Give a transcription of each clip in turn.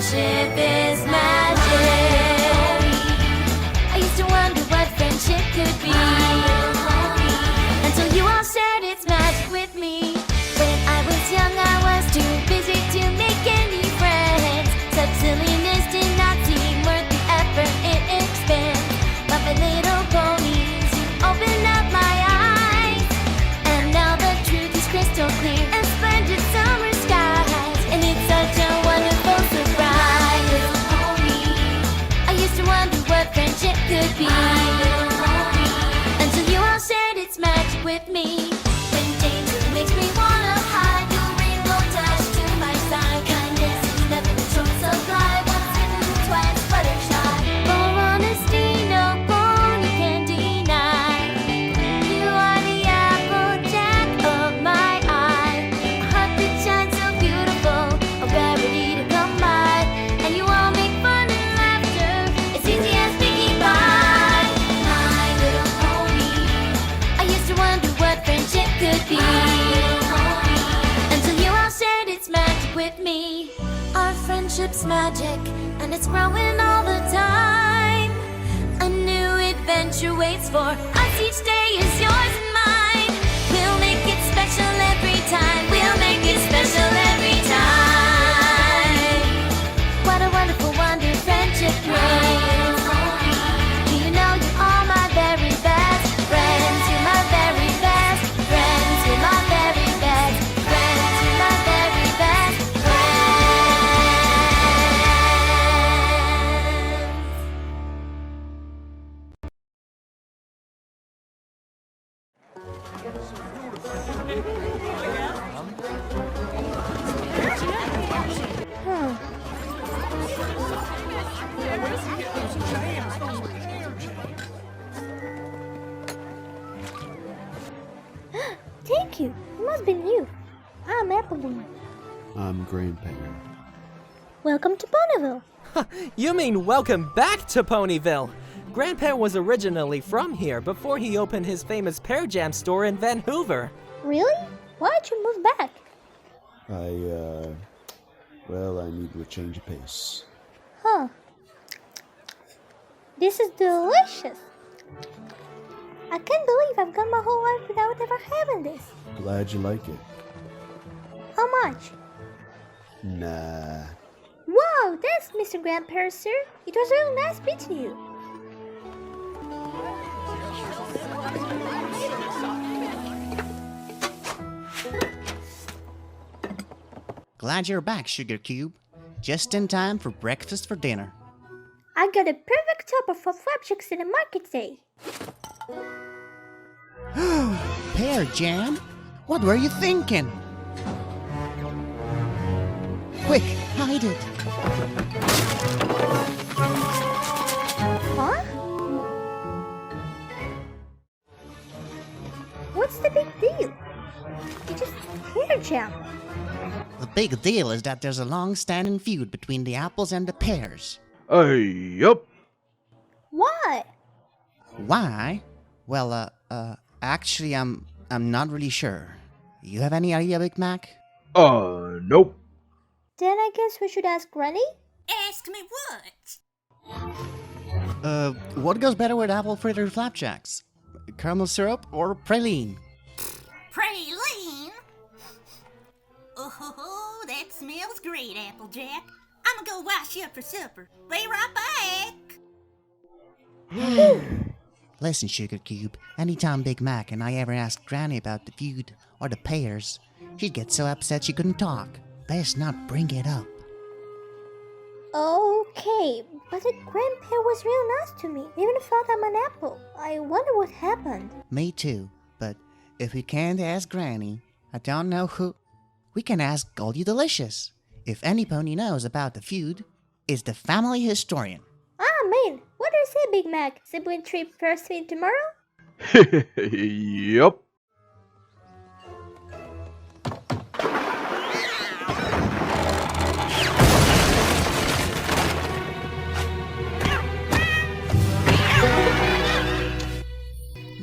friendship is magic. I used to wonder what friendship could be, until you all shared its magic with me. When I was young, I was too busy to make any friends. Such silliness did not seem worth the effort it expends. But my little ponies, you opened up my eyes, and now the truth is crystal clear and splendid summer skies. And it's such a wonderful surprise. Little pony, I used to wonder what friendship could be, until you all shared its magic with me. When danger makes me wanna hide, your rainbow touch to my side. Kindness is never in short supply. Once bitten, twice fluttershy. For honesty, no pony can deny. You are the applejack of my eye. A heart that shines so beautiful, a rarity to come by. And you all make fun and laughter as easy as picking pie. My little pony, I used to wonder what friendship could be, until you all shared its magic with me. Our friendship's magic, and it's growing all the time. A new adventure waits for us, each day is yours and mine. We'll make it special every time, we'll make it special every time. What a wonderful wonder friendship brings. Do you know you're all my very best friends? You're my very best friends. You're my very best friends. You're my very best Thank you. It must be you. I'm Applebean. I'm Grandpa. Welcome to Ponyville. You mean welcome back to Ponyville? Grandpa was originally from here before he opened his famous Pear Jam store in Vancouver. Really? Why'd you move back? I need a change of pace. Huh. This is delicious. I can't believe I've gone my whole life without ever having this. Glad you like it. How much? Nah. Wow, that's Mr. Grandpa, sir. It was really nice meeting you. Glad you're back, Sugar Cube. Just in time for breakfast for dinner. I got a perfect topper for flapjacks in the market day. Pear Jam? What were you thinking? Quick, hide it. Huh? What's the big deal? It's just pear jam. The big deal is that there's a long-standing feud between the apples and the pears. Yup. Why? Why? Well, actually, I'm not really sure. You have any idea, Big Mac? Nope. Then I guess we should ask Granny? Ask me what? What goes better with apple fritter flapjacks? Caramel syrup or praline? Praline? Oh, that smells great, Applejack. I'ma go wash up for supper. Be right back. Listen, Sugar Cube, anytime Big Mac and I ever asked Granny about the feud or the pears, she'd get so upset she couldn't talk. Best not bring it up. Okay, but the grandpa was real nice to me. Even thought I'm an apple. I wonder what happened. Me too, but if we can't ask Granny, I don't know who. We can ask Goldie Delicious. If any pony knows about the feud, is the family historian. Ah, man, what do you say, Big Mac? Sibling trip first thing tomorrow? Yup.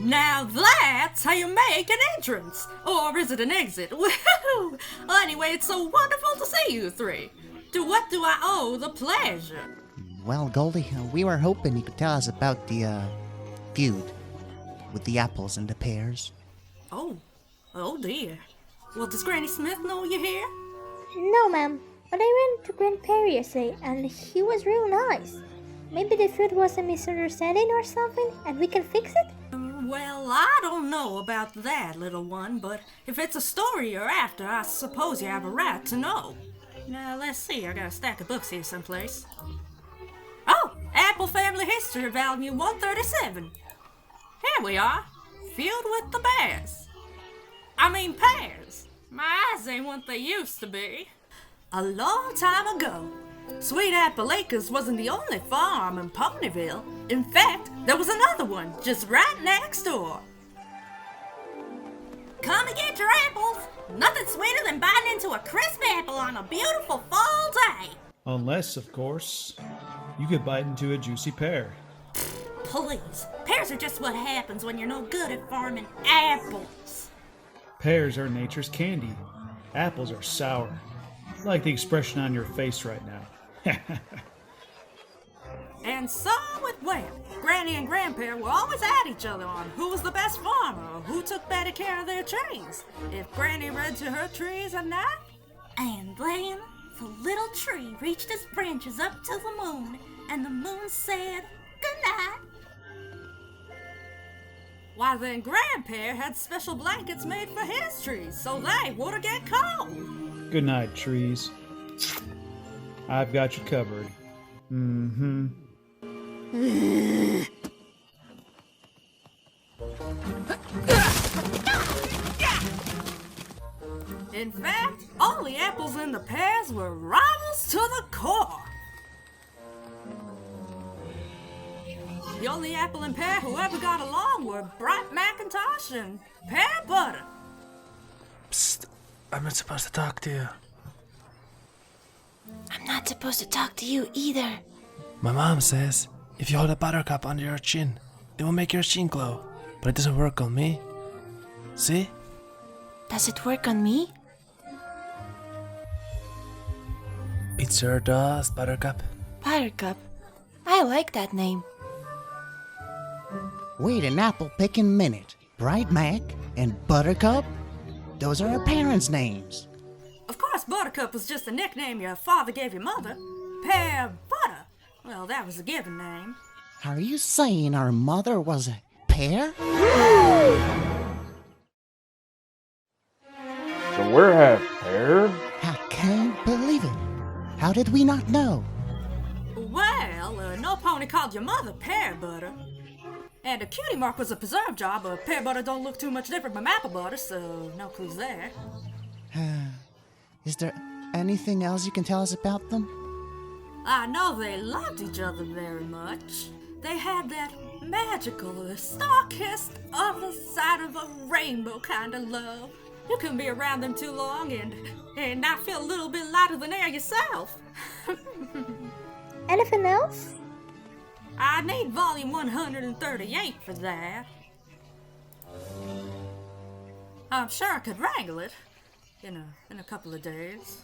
Now that's how you make an entrance! Or is it an exit? Woohoo! Anyway, it's so wonderful to see you three. To what do I owe the pleasure? Well, Goldie, we were hoping you could tell us about the feud with the apples and the pears. Oh dear. Well, does Granny Smith know you're here? No, ma'am. But I went to Grandpa yesterday and he was real nice. Maybe the food was a misunderstanding or something and we can fix it? Well, I don't know about that, little one, but if it's a story you're after, I suppose you have a right to know. Now, let's see, I got a stack of books here someplace. Oh, Apple Family History, Volume 137. Here we are. Feud with the bears. Pears. My eyes ain't what they used to be. A long time ago, Sweet Apple Acres wasn't the only farm in Ponyville. In fact, there was another one just right next door. Come and get your apples. Nothing sweeter than biting into a crisp apple on a beautiful fall day. Unless, of course, you could bite into a juicy pear. Please, pears are just what happens when you're no good at farming apples. Pears are nature's candy. Apples are sour. Like the expression on your face right now. And so it went. Granny and Grandpa were always at each other on who was the best farmer or who took better care of their trees. If Granny read to her trees at night, and then the little tree reached its branches up to the moon, and the moon said, "Good night." Why then Grandpa had special blankets made for his trees so they wouldn't get cold. Good night, trees. I've got you covered. Mm-hmm. In fact, all the apples in the pears were rivals to the core. The only apple and pear who ever got along were Bright Macintosh and Pear Butter. Psst, I'm not supposed to talk to you. I'm not supposed to talk to you either. My mom says if you hold a buttercup under your chin, it will make your chin glow. But it doesn't work on me. See? Does it work on me? It sure does, Buttercup. Buttercup. I like that name. Wait an apple picking minute. Bright Mac and Buttercup? Those are our parents' names. Of course, Buttercup was just a nickname your father gave your mother. Pear Butter. Well, that was a given name. Are you saying our mother was a pear? So we're half pear? I can't believe it. How did we not know? Well, no pony called your mother Pear Butter. And a cutie mark was a preserve job, but pear butter don't look too much different from apple butter, so no clues there. Is there anything else you can tell us about them? I know they loved each other very much. They had that magical, star-kissed, other side of a rainbow kind of love. You can be around them too long and not feel a little bit lighter than air yourself. Anything else? I need volume 138 for that. I'm sure I could wrangle it in a couple of days.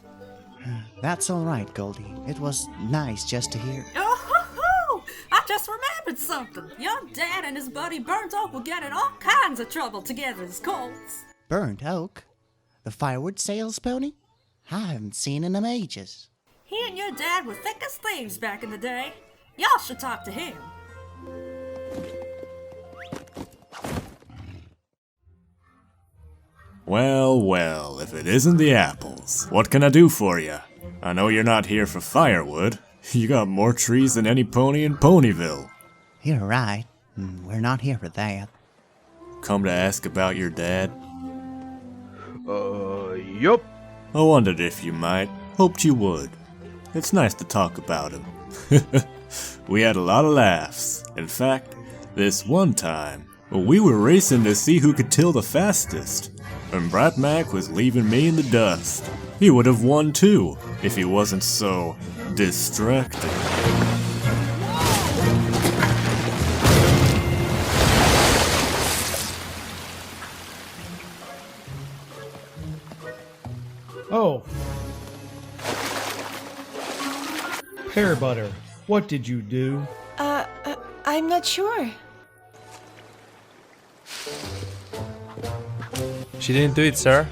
That's all right, Goldie. It was nice just to hear. Oh, I just remembered something. Your dad and his buddy Burnt Oak will get in all kinds of trouble together as colts. Burnt Oak? The firewood sales pony? I haven't seen in them ages. He and your dad were thick as thieves back in the day. Y'all should talk to him. Well, well, if it isn't the apples, what can I do for you? I know you're not here for firewood. You got more trees than any pony in Ponyville. You're right. We're not here for that. Come to ask about your dad? Yup. I wondered if you might. Hoped you would. It's nice to talk about him. We had a lot of laughs. In fact, this one time, we were racing to see who could till the fastest. And Bright Mac was leaving me in the dust. He would have won too, if he wasn't so distracted. Oh. Pear butter, what did you do? I'm not sure. She didn't do it, sir.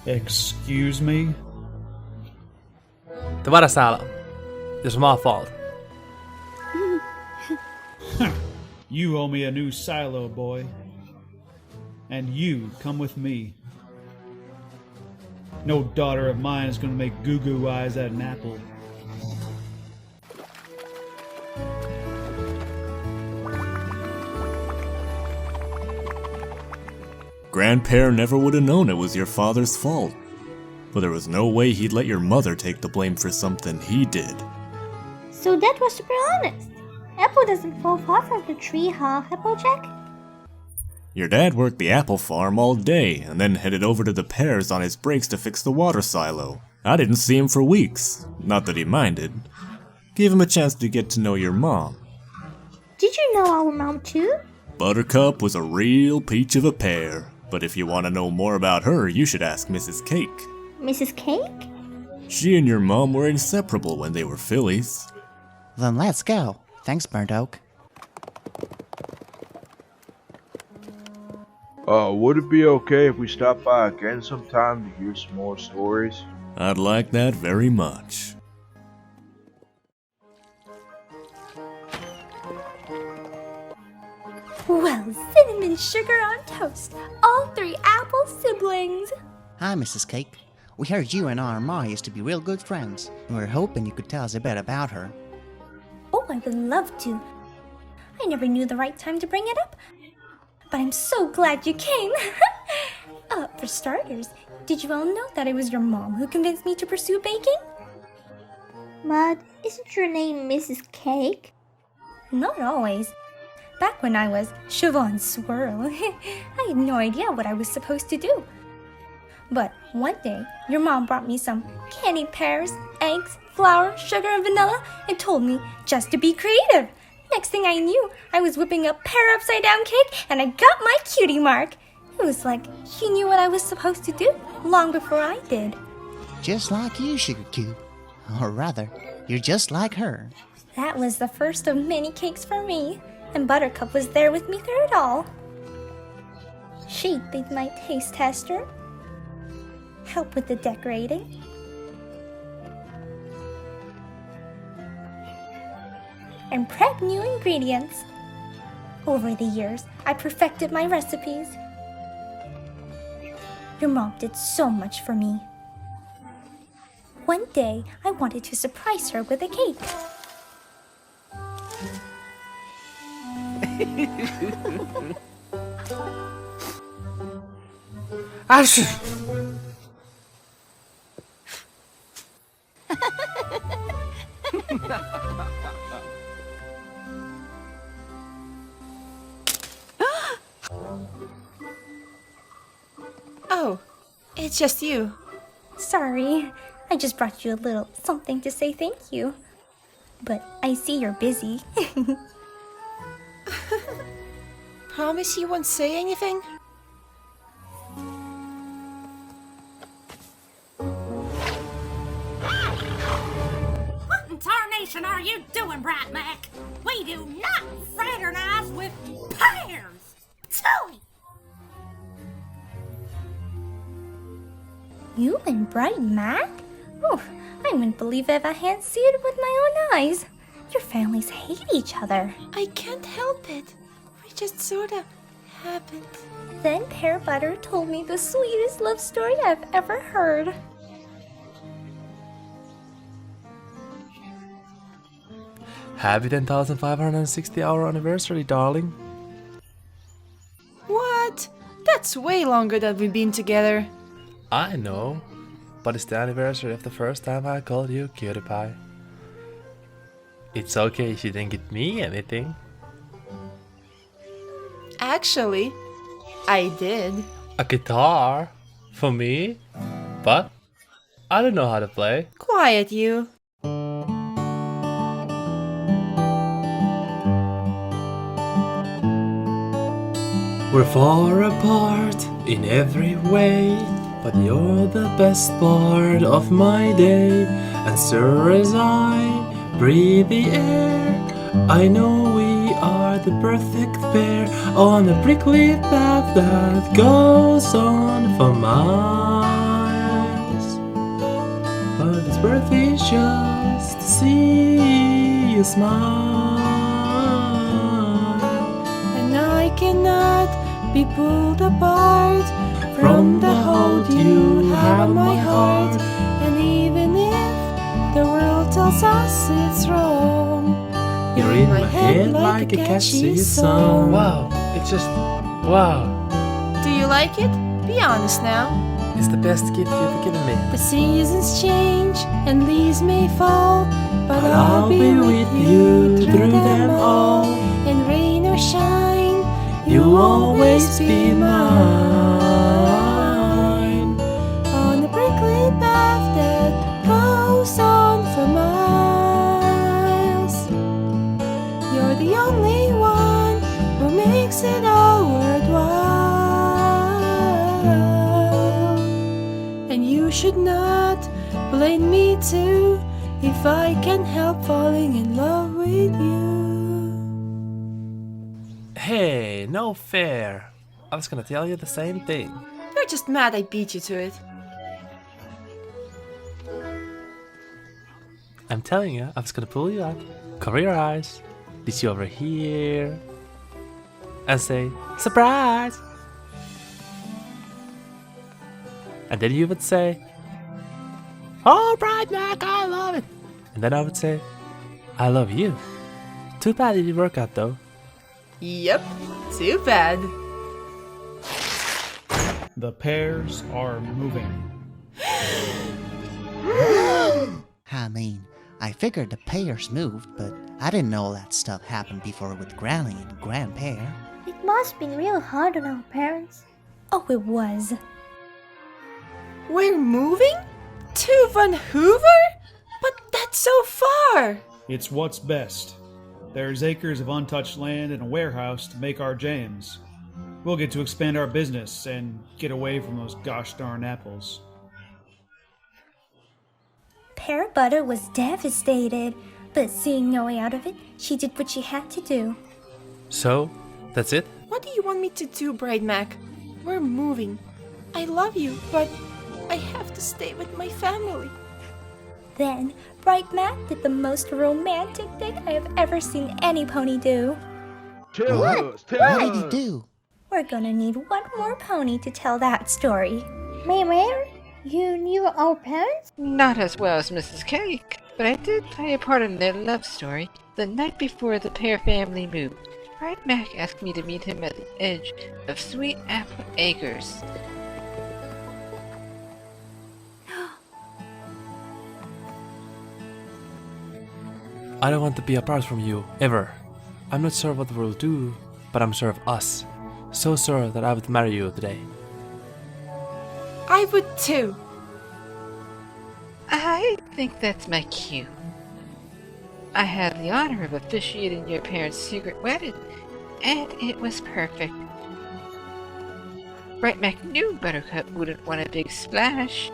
Excuse me? Det var det salo. It's my fault. You owe me a new silo, boy. And you come with me. No daughter of mine is gonna make goo-goo eyes at an apple. Grandpa never would have known it was your father's fault. But there was no way he'd let your mother take the blame for something he did. So that was super honest. Apple doesn't fall far from the tree, huh, Applejack? Your dad worked the apple farm all day and then headed over to the pears on his breaks to fix the water silo. I didn't see him for weeks. Not that he minded. Gave him a chance to get to know your mom. Did you know our mom too? Buttercup was a real peach of a pear. But if you want to know more about her, you should ask Mrs. Cake. Mrs. Cake? She and your mom were inseparable when they were fillies. Then let's go. Thanks, Burnt Oak. Would it be okay if we stop by again sometime to hear some more stories? I'd like that very much. Well, cinnamon sugar on toast. All 3 apple siblings. Hi, Mrs. Cake. We heard you and our ma used to be real good friends. We were hoping you could tell us a bit about her. Oh, I would love to. I never knew the right time to bring it up. But I'm so glad you came. For starters, did you all know that it was your mom who convinced me to pursue baking? But isn't your name Mrs. Cake? Not always. Back when I was Siobhan Swirl, I had no idea what I was supposed to do. But one day, your mom brought me some candied pears, eggs, flour, sugar, and vanilla, and told me just to be creative. Next thing I knew, I was whipping up pear upside down cake, and I got my cutie mark. It was like she knew what I was supposed to do long before I did. Just like you, Sugar Cube. Or rather, you're just like her. That was the first of many cakes for me, and Buttercup was there with me through it all. She'd be my taste tester, help with the decorating, and prep new ingredients. Over the years, I perfected my recipes. Your mom did so much for me. One day, I wanted to surprise her with a cake. Oh, it's just you. Sorry, I just brought you a little something to say thank you. But I see you're busy. Promise you won't say anything? What in tarnation are you doing, Bright Mac? We do not fraternize with pears! Tooey! You and Bright Mac? Oh, I wouldn't believe if I had seen it with my own eyes. Your families hate each other. I can't help it. We just sorta happened. Then Pear Butter told me the sweetest love story I've ever heard. Happy 10,560-hour anniversary, darling. What? That's way longer than we've been together. I know, but it's the anniversary of the first time I called you cutie pie. It's okay if you didn't get me anything. Actually, I did. A guitar? For me? But I don't know how to play. Quiet, you. We're far apart in every way, but you're the best part of my day. And sure as I breathe the air, I know we are the perfect pair on a prickly path that goes on for miles. But it's worth it just to see you smile. And I cannot be pulled apart from the hold you have on my heart. And even if the world tells us it's wrong, You're in my head like a catchy song. Wow, it's just wow. Do you like it? Be honest now. It's the best gift you've ever given me. The seasons change and leaves may fall, but I'll be with you through them all. And rain or shine, You'll always be mine. on the prickly path that goes on for miles. You're the only one who makes it all worthwhile. And you should not blame me too if I can't help falling in love with you. Hey, no fair. I was gonna tell you the same thing. You're just mad I beat you to it. I'm telling you, I was gonna pull you up, cover your eyes, lead you over here, and say, surprise! And then you would say, oh, Bright Mac, I love it! And then I would say, I love you. Too bad it didn't work out though. Yep, too bad. The pears are moving. I mean, I figured the pears moved, but I didn't know all that stuff happened before with Granny and Grandpa. It must have been real hard on our parents. Oh, it was. We're moving? To Vancouver? But that's so far! It's what's best. There's acres of untouched land and a warehouse to make our jams. We'll get to expand our business and get away from those gosh darn apples. Pear Butter was devastated, but seeing no way out of it, she did what she had to do. So, that's it? What do you want me to do, Bright Mac? We're moving. I love you, but I have to stay with my family. Then, Bright Mac did the most romantic thing I have ever seen any pony do. Tell us, tell What did us. he do? We're gonna need one more pony to tell that story. Mare, you knew our parents? Not as well as Mrs. Cake, but I did play a part in their love story the night before the Pear family moved. Bright Mac asked me to meet him at the edge of Sweet Apple Acres. I don't want to be apart from you, ever. I'm not sure what we'll do, but I'm sure of us. So sure that I would marry you today. I would too. I think that's my cue. I had the honor of officiating your parents' secret wedding, and it was perfect. Bright Mac knew Buttercup wouldn't want a big splash.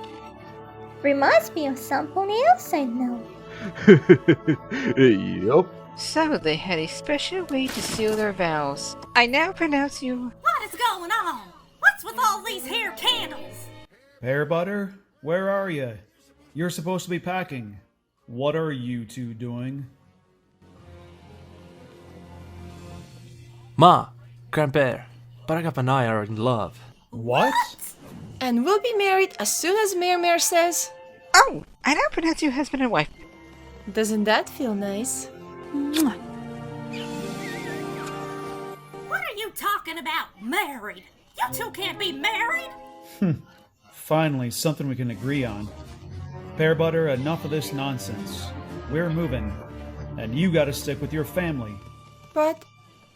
Reminds me of some pony else I know. Yup. So they had a special way to seal their vows. I now pronounce you... What is going on? What's with all these here candles? Pear Butter, where are you? You're supposed to be packing. What are you two doing? Ma, Grandpa, Buttercup and I are in love. What? And we'll be married as soon as Mare says. Oh, I now pronounce you husband and wife. Doesn't that feel nice? What are you talking about, married? You two can't be married? Finally, something we can agree on. Pear Butter, enough of this nonsense. We're moving, and you gotta stick with your family. But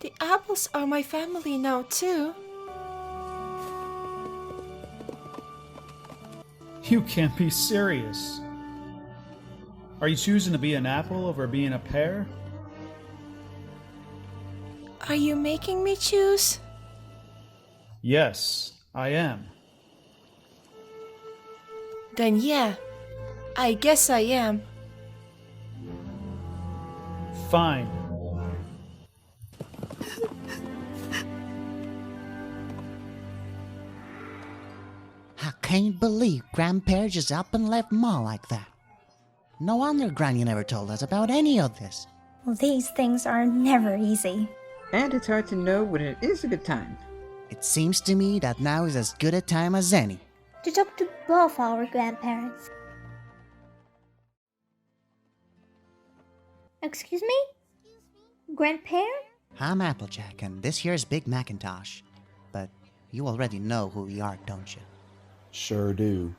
the apples are my family now too. You can't be serious. Are you choosing to be an apple over being a pear? Are you making me choose? Yes, I am. Then yeah, I guess I am. Fine. I can't believe Grandpa just up and left Ma like that. No wonder Granny never told us about any of this. Well, these things are never easy. And it's hard to know when it is a good time. It seems to me that now is as good a time as any. To talk to both our grandparents. Excuse me? Grandpa? I'm Applejack, and this here's Big Macintosh. But you already know who we are, don't you? Sure do.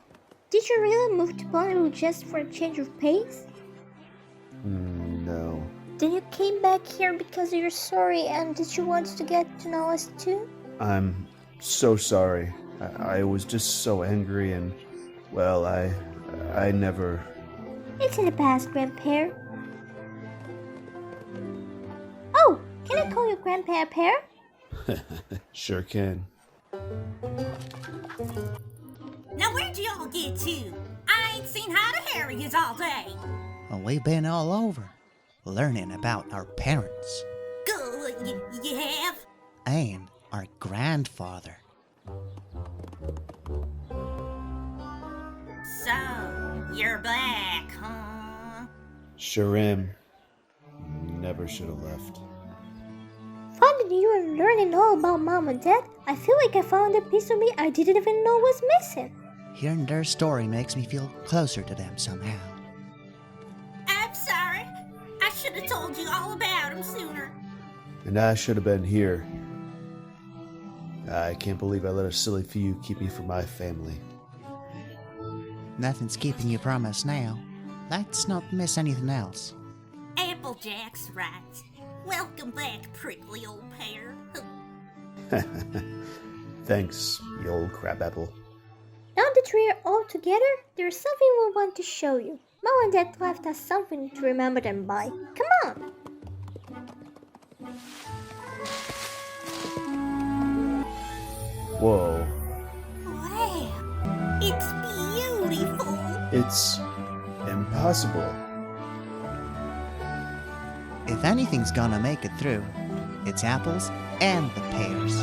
Did you really move to Ponyville just for a change of pace? No. Then you came back here because you're sorry and that you wanted to get to know us too? I'm so sorry. I was just so angry and, well, I never... It's in the past, Grandpa. Oh, can I call you Grandpa Pear? Sure can. Now where'd y'all get to? I ain't seen how to Harry's all day. Well, we've been all over, learning about our parents. Good, you have? And our grandfather. So, you're back, huh? Sure am. Never should have left. Fun that you are learning all about Mom and Dad. I feel like I found a piece of me I didn't even know was missing. Hearing their story makes me feel closer to them somehow. I'm sorry. I should have told you all about him sooner. And I should have been here. I can't believe I let a silly feud keep me from my family. Nothing's keeping you from us now. Let's not miss anything else. Applejack's right. Welcome back, prickly old Pear. Thanks, you old crabapple. Now that we are all together, there's something we want to show you. Mom and Dad left us something to remember them by. Come on! Whoa. Wow, it's beautiful. It's impossible. If anything's gonna make it through, it's apples and the pears.